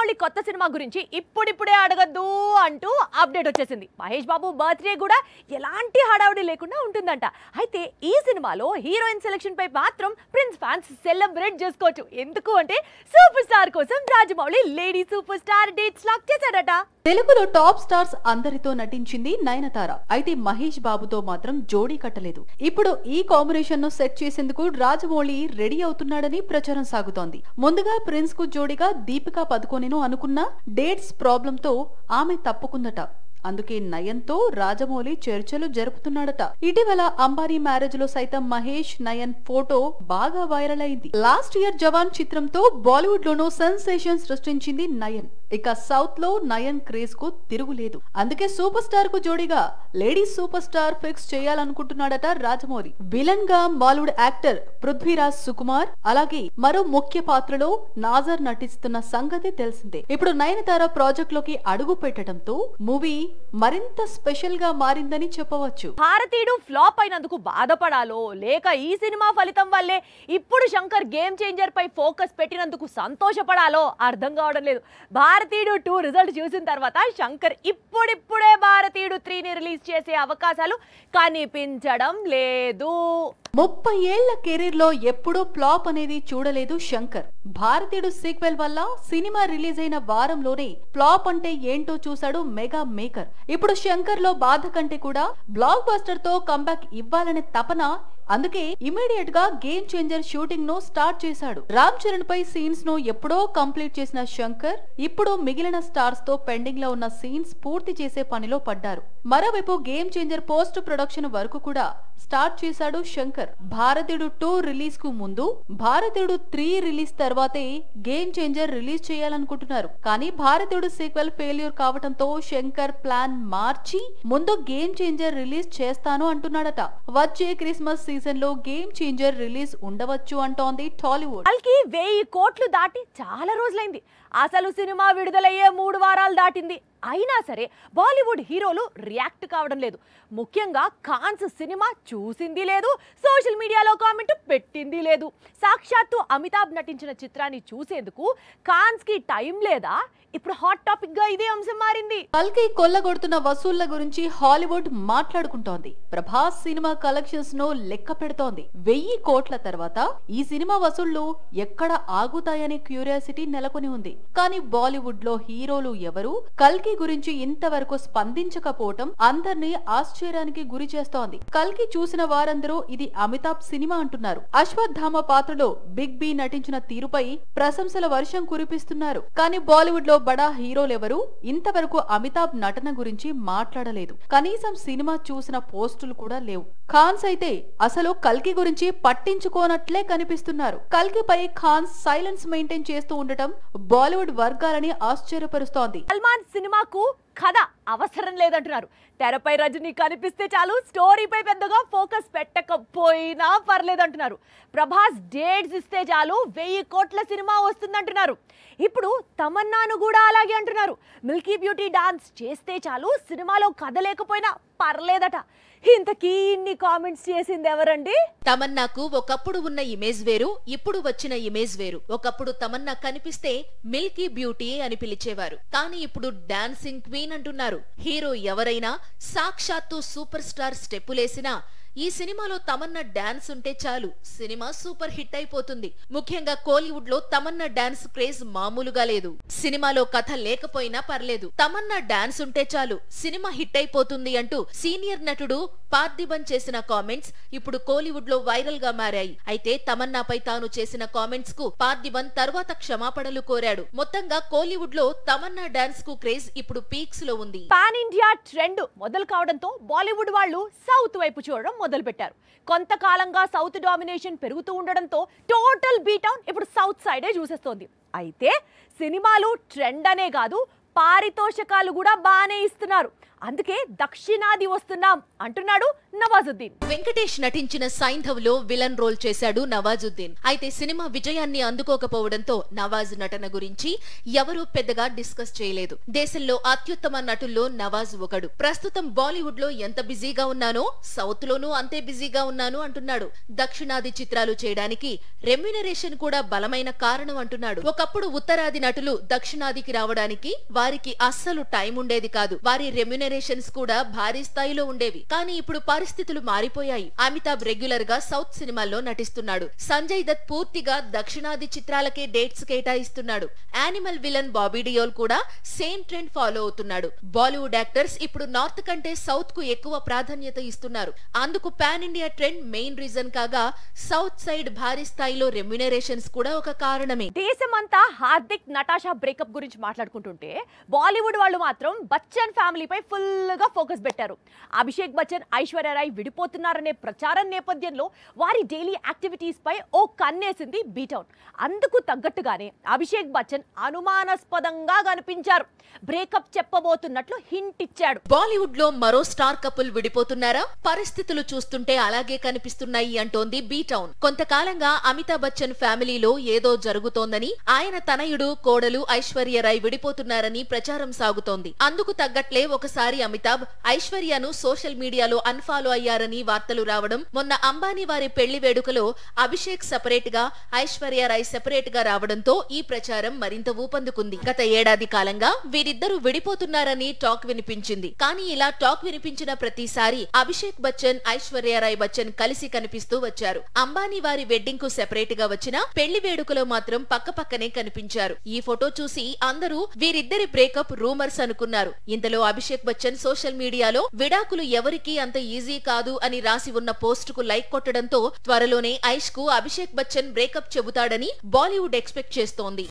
రాజమౌళి కొత్త సినిమా గురించి ఇప్పుడిప్పుడే అడగద్దు అంటూ అప్డేట్ వచ్చేసింది. మహేష్ బాబు బర్త్డే కూడా ఎలాంటి హడావుడి లేకుండా ఉంటుందంట. అయితే ఈ సినిమాలో హీరోయిన్ సెలక్షన్ పై మాత్రం ప్రిన్స్ ఫ్యాన్స్ సెలబ్రేట్ చేసుకోవచ్చు. ఎందుకు అంటే సూపర్ స్టార్ కోసం Rajamouli lady super star dates lock చేశాడట. తెలుగులో టాప్ స్టార్స్ అందరితో నటించింది నయనతార. అయితే మహేష్ బాబుతో మాత్రం జోడీ కట్టలేదు. ఇప్పుడు ఈ కాంబినేషన్ ను సెట్ చేసేందుకు రాజమౌళి రెడీ అవుతున్నాడని ప్రచారం సాగుతోంది. ముందుగా ప్రిన్స్ కు జోడీగా దీపికా పదుకొనెను అనుకున్న డేట్స్ ప్రాబ్లం తో ఆమె తప్పుకుందట. అందుకే నయన్తో రాజమౌళి చర్చలు జరుపుతున్నాడట. ఇటీవల అంబానీ మ్యారేజ్ లో సైతం మహేష్ నయన్ ఫోటో బాగా వైరల్ అయింది. లాస్ట్ ఇయర్ జవాన్ చిత్రంతో బాలీవుడ్ లోనూ సెన్సేషన్ సృష్టించింది నయన్. ఇక సౌత్ లో నయన్ క్రేజ్ కు తిరుగులేదు. అందుకే సూపర్ స్టార్ కు జోడీగా లేడీ సూపర్ స్టార్ ఫిక్స్ చేయాలనుకుంటున్నాడట రాజమౌళి. విలన్ గా బాలీవుడ్ యాక్టర్ పృథ్వీరాజ్ సుకుమార్, అలాగే మరో ముఖ్య పాత్రలో నాజర్ నటిస్తున్న సంగతి తెలిసిందే. ఇప్పుడు నయనతార ప్రాజెక్ట్ లోకి అడుగు పెట్టడంతో మూవీ మరింత స్పెషల్ గా మారిందని చెప్పవచ్చు. భారతీయుడు ఫ్లాప్ అయినందుకు బాధపడాలో లేక ఈ సినిమా ఫలితం వల్లే ఇప్పుడు శంకర్ గేమ్ చేంజర్ పై ఫోకస్ పెట్టినందుకు సంతోషపడాలో అర్థం కావడం లేదు. భారతీయుడు 2 రిజల్ట్ చూసిన తర్వాత శంకర్ ఇప్పుడిప్పుడే భారతీయుడు 3ని రిలీజ్ చేసే అవకాశాలు కనిపించడం లేదు. 30 ఏళ్ల కెరీర్ లో ఎప్పుడూ ఫ్లాప్ అనేది చూడలేదు శంకర్. భారతీయుడు సీక్వెల్ వల్ల సినిమా రిలీజ్ అయిన వారంలోనే ఫ్లాప్ అంటే ఏంటో చూశాడు మెగా మేకర్. ఇప్పుడు శంకర్ లో బాధ కంటే కూడా బ్లాక్ బస్టర్ తో కంబ్యాక్ ఇవ్వాలనే తపన. అందుకే ఇమీడియట్ గా గేమ్ చేంజర్ షూటింగ్ ను స్టార్ట్ చేశాడు. రామ్ చరణ్ పై సీన్స్ ను ఎప్పుడో కంప్లీట్ చేసిన శంకర్ ఇప్పుడు మిగిలిన స్టార్స్ తో పెండింగ్ లో ఉన్న సీన్స్ పూర్తి చేసే పనిలో పడ్డారు. మరోవైపు గేమ్ చేంజర్ పోస్ట్ ప్రొడక్షన్ వరకు కూడా స్టార్ట్ చేశాడు శంకర్. భారతీయుడు 2 రిలీజ్ కు ముందు భారతీయుడు 3 రిలీజ్ తర్వాతే గేమ్ చేంజర్ రిలీజ్ చేయాలనుకుంటున్నారు. కానీ భారతీయుడు సీక్వెల్ ఫెయిల్యూర్ కావడంతో శంకర్ ప్లాన్ మార్చి ముందు గేమ్ చేంజర్ రిలీజ్ చేస్తాను అంటున్నాడట. వచ్చే క్రిస్మస్ సీజన్ లో గేమ్ చేంజర్ రిలీజ్ ఉండవచ్చు అంటోంది టాలీవుడ్. వాళ్ళకి 1000 కోట్లు దాటి చాలా రోజులైంది. అసలు సినిమా విడుదలయ్యే 3 వారాలు దాటింది. అయినా సరే బాలీవుడ్ హీరోలు రియాక్ట్ కావడం లేదు. ముఖ్యంగా ఖాన్స్ సినిమా చూసింది లేదు, సోషల్ మీడియాలో కామెంట్ పెట్టింది లేదు. సాక్షాత్తు అమితాబ్ నటించిన చిత్రాన్ని చూసేందుకు ఖాన్స్ కి టైం లేదా? ఇప్పుడు హాట్ టాపిక్ గా ఇదే అంశం మారింది. కల్కి కొల్లగొడుతున్న వసూళ్ల గురించి హాలీవుడ్ మాట్లాడుకుంటోంది. ప్రభాస్ సినిమా కలెక్షన్స్ ను లెక్క పెడుతోంది. 1000 కోట్ల తర్వాత ఈ సినిమా వసూళ్లు ఎక్కడ ఆగుతాయనే క్యూరియాసిటీ నెలకొని ఉంది. కానీ బాలీవుడ్ లో హీరోలు ఎవరు కల్కి గురించి ఇంతవరకు స్పందించకపోవటం అందరినీ ఆశ్చర్యానికి గురి చేస్తోంది. కల్కి చూసిన వారందరూ ఇది అమితాబ్ సినిమా అంటున్నారు. అశ్వత్థామ పాత్రలో బిగ్ బి నటించిన తీరుపై ప్రశంసల వర్షం కురిపిస్తున్నారు. కానీ బాలీవుడ్ లో బడా హీరోలెవరూ ఇంతవరకు అమితాబ్ నటన గురించి మాట్లాడలేదు. కనీసం సినిమా చూసిన పోస్టులు కూడా లేవు. ఖాన్స్ అయితే అసలు కల్కి గురించి పట్టించుకోనట్లే కనిపిస్తున్నారు. కల్కిపై ఖాన్స్ సైలెన్స్ మెయింటైన్ చేస్తూ ఉండటం బాలీవుడ్ వర్గాలని ఆశ్చర్యపరుస్తోంది. సల్మాన్ సినిమాకు కథ అవసరం లేదంటున్నారు. తెరపై రజనీ కనిపిస్తే చాలు, స్టోరీపై పెద్దగా ఫోకస్ పెట్టకపోయినా పర్లేదంటున్నారు. ప్రభాస్ డేట్స్ ఇస్తే చాలు 1000 కోట్ల సినిమా వస్తుందంటున్నారు. ఇప్పుడు తమన్నాను కూడా అలాగే అంటున్నారు. మిల్కీ బ్యూటీ డాన్స్ చేస్తే చాలు, సినిమాలో కథ లేకపోయినా పర్లేదట. ఇంతకీ ఇన్ని కామెంట్స్ చేసింది ఎవరండి? తమన్నాకు ఒకప్పుడు ఉన్న ఇమేజ్ వేరు, ఇప్పుడు వచ్చిన ఇమేజ్ వేరు. ఒకప్పుడు తమన్నా కనిపిస్తే మిల్కీ బ్యూటీ అని పిలిచేవారు. కానీ ఇప్పుడు డాన్సింగ్ క్వీన్ అంటున్నారు. హీరో ఎవరైనా సాక్షాత్తు సూపర్ స్టార్ స్టెప్పులేసినా ఈ సినిమాలో తమన్నా డాన్స్ ఉంటే చాలు, సినిమా సూపర్ హిట్ అయిపోతుంది. ముఖ్యంగా కోలీవుడ్ లో తమన్నా డాన్స్ క్రేజ్ మామూలుగా లేదు. సినిమాలో కథ లేకపోయినా పర్లేదు, తమన్నా డాన్స్ ఉంటే చాలు, సినిమా హిట్ అయిపోతుంది అంటూ సీనియర్ నటుడు పార్థిబన్ చేసిన కామెంట్స్ ఇప్పుడు కోలీవుడ్ లో వైరల్ గా మారాయి. అయితే తమన్నాపై తాను చేసిన కామెంట్స్ కు పార్థిబన్ తర్వాత క్షమాపణలు కోరాడు. మొత్తంగా కోలీవుడ్ లో తమన్నా డాన్స్ కు క్రేజ్ ఇప్పుడు పీక్స్ లో ఉంది. పాన్ ఇండియా ట్రెండ్ మొదలు కావడంతో బాలీవుడ్ వాళ్ళు సౌత్ వైపు చూడడం మొదలు పెట్టారు. కొంతకాలంగా సౌత్ డామినేషన్ పెరుగుతూ ఉండడంతో టోటల్ బీటౌన్ ఇప్పుడు సౌత్ సైడే చూసేస్తోంది. అయితే సినిమాలు ట్రెండ్ అనే కాదు, పారితోషకాలు కూడా బానే ఇస్తున్నారు. అందుకే దక్షిణాది వస్తున్నాం అంటున్నాడు నవాజుద్దీన్. వెంకటేష్ నటించిన సైంధవ్ లో విలన్ రోల్ చేశాడు నవాజుద్దీన్. అయితే సినిమా విజయాన్ని అందుకోకపోవడంతో నవాజ్ నటన గురించి ఎవరూ పెద్దగా డిస్కస్ చేయలేదు. దేశంలో అత్యుత్తమ నటుల్లో నవాజ్ ఒకడు. ప్రస్తుతం బాలీవుడ్ లో ఎంత బిజీగా ఉన్నానో సౌత్ లోనూ అంతే బిజీగా ఉన్నాను అంటున్నాడు. దక్షిణాది చిత్రాలు చేయడానికి రెమ్యునరేషన్ కూడా బలమైన కారణం అంటున్నాడు. ఒకప్పుడు ఉత్తరాది నటులు దక్షిణాదికి రావడానికి వారికి అస్సలు టైం ఉండేది కాదు. వారి రెమ్యునరేషన్స్ కూడా భారీ స్థాయిలో ఉండేవి. కానీ ఇప్పుడు పరిస్థితులు మారిపోయాయి. అమితాబ్ రెగ్యులర్ గా సౌత్ సినిమాల్లో నటిస్తున్నాడు. సంజయ్ దత్ పూర్తిగా దక్షిణాది చిత్రాలకే డేట్స్ కేటాయిస్తున్నాడు. యానిమల్ విలన్ బాబీ డియోల్ కూడా సేమ్ ట్రెండ్ ఫాలో అవుతున్నాడు. బాలీవుడ్ యాక్టర్స్ ఇప్పుడు నార్త్ కంటే సౌత్ కు ఎక్కువ ప్రాధాన్యత ఇస్తున్నారు. అందుకు pan India trend main reason కాగా సౌత్ సైడ్ భారీ స్థాయిలో రెమ్యునరేషన్స్ కూడా ఒక కారణమే. దేశమంతా హార్దిక్ నటాషా బ్రేకప్ గురించి మాట్లాడుకుంటుంటే బాలీవుడ్ వాళ్ళు మాత్రం బచ్చన్ ఫ్యామిలీపై ఫుల్ గా ఫోకస్ పెట్టారు. అభిషేక్ బచ్చన్, ఐశ్వర్య రాయ్ విడిపోతున్నారనే ప్రచారం నేపథ్యంలో వారి డైలీ యాక్టివిటీస్ పై ఓ కన్నేసింది బీటౌన్. అందుకు తగ్గట్టుగానే అభిషేక్ బచ్చన్ అనుమానాస్పదంగా కనిపించారు. బ్రేకప్ చెప్పబోతున్నట్లు హింట్ ఇచ్చాడు. బాలీవుడ్ లో మరో స్టార్ కపుల్ విడిపోతున్నారా? పరిస్థితులు చూస్తుంటే అలాగే కనిపిస్తున్నాయి అంటోంది బీటౌన్. కొంతకాలంగా అమితాబ్ బచ్చన్ ఫ్యామిలీలో ఏదో జరుగుతోందని, ఆయన తనయుడు, కోడలు ఐశ్వర్య రాయ్ విడిపోతున్నారని ప్రచారం సాగుతోంది. అందుకు తగ్గట్లే ఒకసారి అమితాబ్ ఐశ్వర్యను సోషల్ మీడియాలో అన్ఫాలో అయ్యారని వార్తలు రావడం, మొన్న అంబానీ వారి పెళ్లి వేడుకలో అభిషేక్ సెపరేట్ గా, ఐశ్వర్య రాయ్ సెపరేట్ గా రావడంతో ఈ ప్రచారం మరింత ఊపందుకుంది. గత ఏడాది కాలంగా వీరిద్దరూ విడిపోతున్నారని టాక్ వినిపించింది. కానీ ఇలా టాక్ వినిపించిన ప్రతిసారి అభిషేక్ బచ్చన్, ఐశ్వర్య రాయ్ బచ్చన్ కలిసి కనిపిస్తూ వచ్చారు. అంబానీ వారి వెడ్డింగ్ కు సెపరేట్ గా వచ్చిన పెళ్లి వేడుకలో మాత్రం పక్కపక్కనే కనిపించారు. ఈ ఫోటో చూసి అందరూ వీరిద్దరి బ్రేకప్ రూమర్స్ అనుకున్నారు. ఇంతలో అభిషేక్ బచ్చన్ సోషల్ మీడియాలో విడాకులు ఎవరికీ అంత ఈజీ కాదు అని రాసి ఉన్న పోస్ట్ కు లైక్ కొట్టడంతో త్వరలోనే ఐష్ కు అభిషేక్ బచ్చన్ బ్రేకప్ చెబుతాడని బాలీవుడ్ ఎక్స్పెక్ట్ చేస్తోంది.